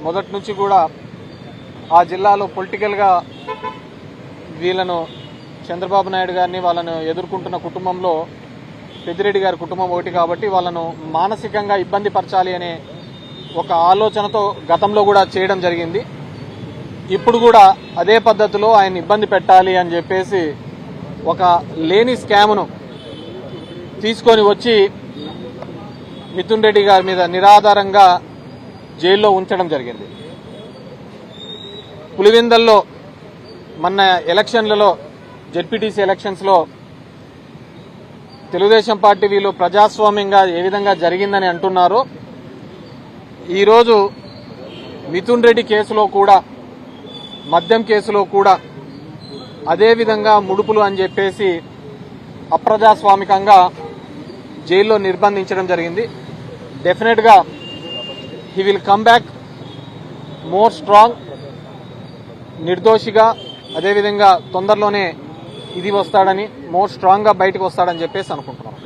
మొదటి నుంచి కూడా ఆ జిల్లాలో పొలిటికల్గా వీళ్ళను చంద్రబాబు నాయుడు గారిని వాళ్ళను ఎదుర్కొంటున్న కుటుంబంలో పెద్దిరెడ్డి గారి కుటుంబం ఒకటి కాబట్టి వాళ్ళను మానసికంగా ఇబ్బంది పరచాలి అనే ఒక ఆలోచనతో గతంలో కూడా చేయడం జరిగింది. ఇప్పుడు కూడా అదే పద్ధతిలో ఆయన ఇబ్బంది పెట్టాలి అని చెప్పేసి ఒక లేని స్కామ్ను తీసుకొని వచ్చి మిథున్ రెడ్డి గారి మీద నిరాధారంగా జైల్లో ఉంచడం జరిగింది. పులివెందల్లో మొన్న ఎలక్షన్లలో జెడ్పీటీసీ ఎలక్షన్స్లో తెలుగుదేశం పార్టీ వీళ్ళు ప్రజాస్వామ్యంగా ఏ విధంగా జరిగిందని అంటున్నారో ఈరోజు మిథున్ రెడ్డి కేసులో కూడా మద్యం కేసులో కూడా అదేవిధంగా ముడుపులు అని చెప్పేసి అప్రజాస్వామికంగా జైల్లో నిర్బంధించడం జరిగింది. డెఫినెట్గా he will come back more strong, నిర్దోషిగా, అదేవిధంగా తొందరలోనే ఇది వస్తాడని, మోర్ స్ట్రాంగ్గా బయటకు వస్తాడని చెప్పేసి అనుకుంటున్నాం.